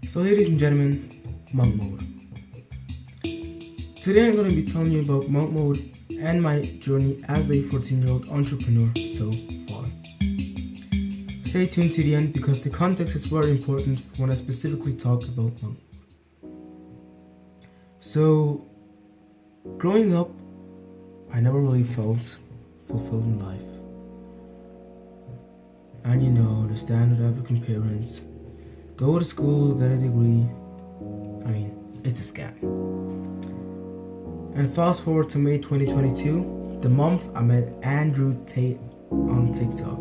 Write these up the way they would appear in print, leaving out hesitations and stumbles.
So ladies and gentlemen, monk mode. Today I'm going to be telling you about monk mode and my journey as a 14-year-old entrepreneur so far. Stay tuned to the end because the context is very important when I specifically talk about monk mode. So, growing up, I never really felt fulfilled in life. And you know, the standard African parents, go to school, get a degree. I mean, it's a scam. And fast forward to May 2022, the month I met Andrew Tate on TikTok.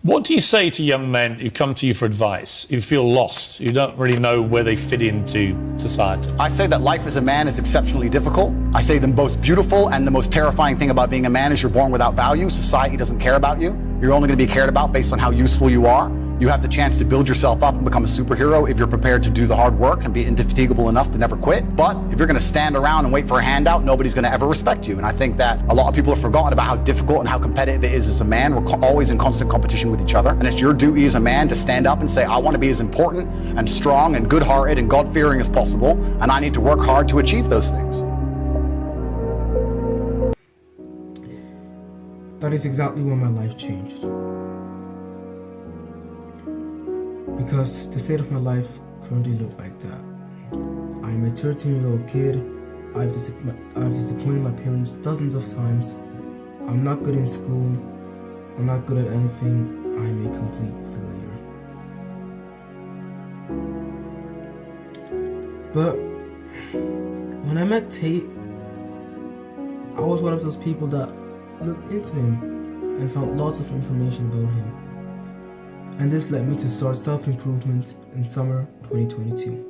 What do you say to young men who come to you for advice, who feel lost, who don't really know where they fit into society? I say that life as a man is exceptionally difficult. I say the most beautiful and the most terrifying thing about being a man is you're born without value. Society doesn't care about you. You're only going to be cared about based on how useful you are. You have the chance to build yourself up and become a superhero if you're prepared to do the hard work and be indefatigable enough to never quit. But if you're going to stand around and wait for a handout, nobody's going to ever respect you. And I think that a lot of people have forgotten about how difficult and how competitive it is as a man. We're always in constant competition with each other. And it's your duty as a man to stand up and say, I want to be as important and strong and good-hearted and God-fearing as possible. And I need to work hard to achieve those things. That is exactly when my life changed. Because the state of my life currently looked like that. I'm a 13-year-old kid. I've disappointed my parents dozens of times. I'm not good in school. I'm not good at anything. I'm a complete failure. But when I met Tate, I was one of those people that looked into him and found lots of information about him. And this led me to start self-improvement in summer 2022.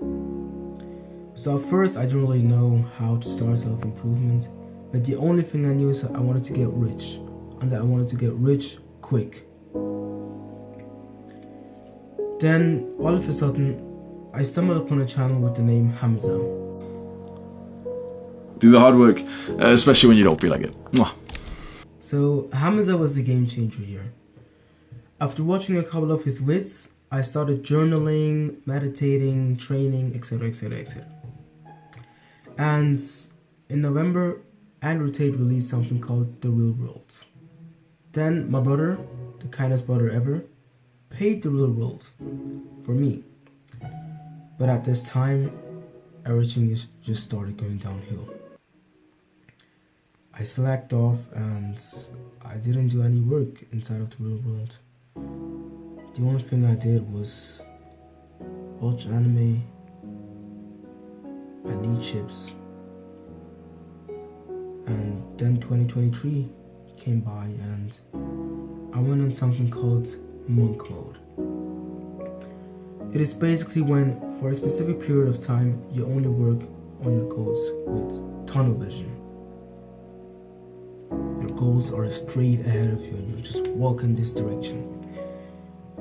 So at first I didn't really know how to start self-improvement, but the only thing I knew is that I wanted to get rich, and that I wanted to get rich quick. Then all of a sudden I stumbled upon a channel with the name Hamza. Do the hard work, especially when you don't feel like it. Mwah. So Hamza was a game changer here. After watching a couple of his vids, I started journaling, meditating, training, etc, etc, etc. And in November, Andrew Tate released something called The Real World. Then my brother, the kindest brother ever, paid The Real World for me. But at this time, everything just started going downhill. I slacked off and I didn't do any work inside of The Real World. The only thing I did was watch anime and eat chips. And then 2023 came by and I went on something called monk mode. It is basically when, for a specific period of time, you only work on your goals with tunnel vision. Your goals are straight ahead of you and you just walk in this direction.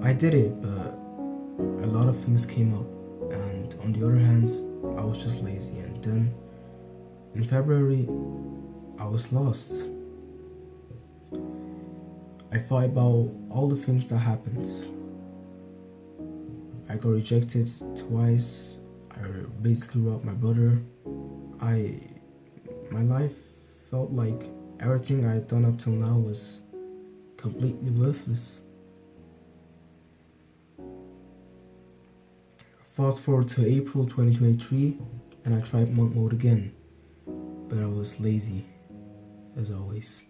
I did it, but a lot of things came up, and on the other hand, I was just lazy. And then in February, I was lost. I thought about all the things that happened. I got rejected twice. I basically robbed my brother. My life felt like everything I had done up till now was completely worthless. Fast forward to April 2023 and I tried monk mode again, but I was lazy, as always.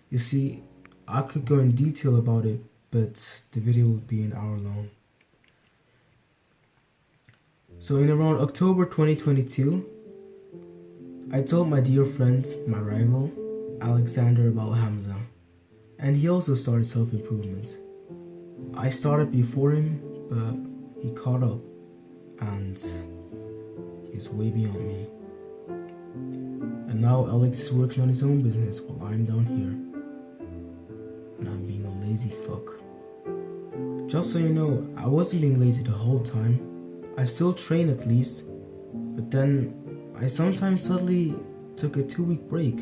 You see, I could go in detail about it, but the video would be an hour long. So in around October 2022, I told my dear friend, my rival, Alexander, about Hamza, and he also started self-improvement. I started before him, but he caught up, and he's way beyond me. And now Alex is working on his own business while I'm down here, and I'm being a lazy fuck. Just so you know, I wasn't being lazy the whole time. I still train at least, but then I sometimes suddenly took a 2-week break.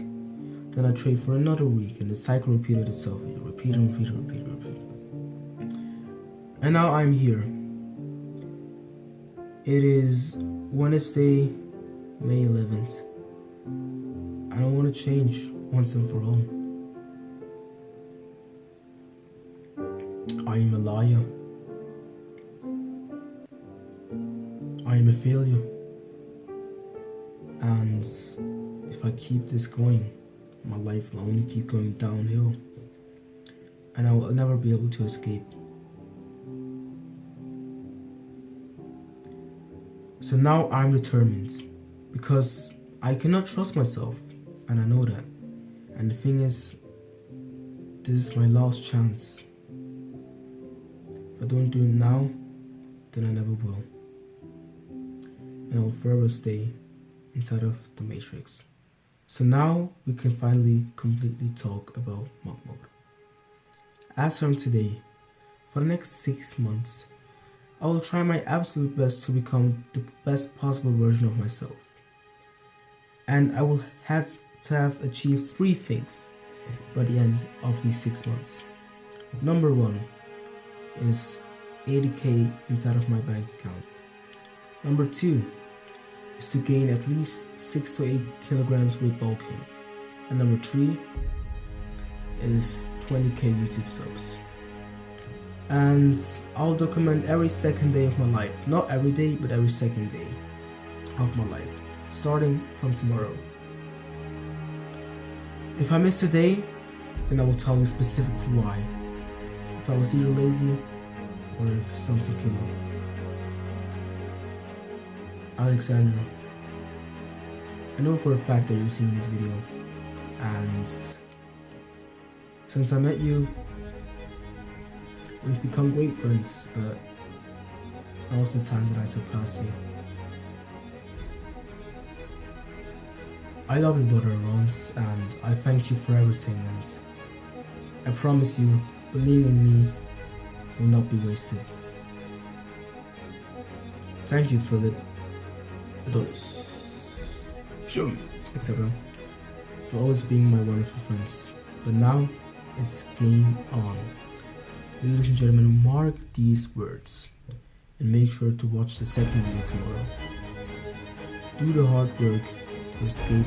Then I trained for another week, and the cycle repeated itself. You repeat and repeat and repeat and repeat. And now I'm here. It is Wednesday, May 11th. I don't want to change once and for all. I am a liar. I am a failure. And if I keep this going, my life will only keep going downhill. And I will never be able to escape. So now I'm determined, because I cannot trust myself, and I know that. And the thing is, this is my last chance. If I don't do it now, then I never will. And I will forever stay inside of the Matrix. So now we can finally completely talk about monk mode. As from today, for the next 6 months, I will try my absolute best to become the best possible version of myself. And I will have to have achieved 3 things by the end of these 6 months. Number 1 is 80k inside of my bank account. Number 2 is to gain at least 6 to 8 kilograms weight bulking. And number 3 is 20k YouTube subs. And I'll document every second day of my life. Not every day, but every second day of my life, starting from tomorrow. If I miss a day, then I will tell you specifically why. If I was either lazy or if something came up. Alexander, I know for a fact that you're seeing this video, and since I met you, we've become great friends, but now is the time that I surpass you. I love your daughter Rons, and I thank you for everything, and I promise you, believing in me will not be wasted. Thank you for the etc. for always being my wonderful friends. But now, it's game on. Ladies and gentlemen, mark these words and make sure to watch the second video tomorrow. Do the hard work to escape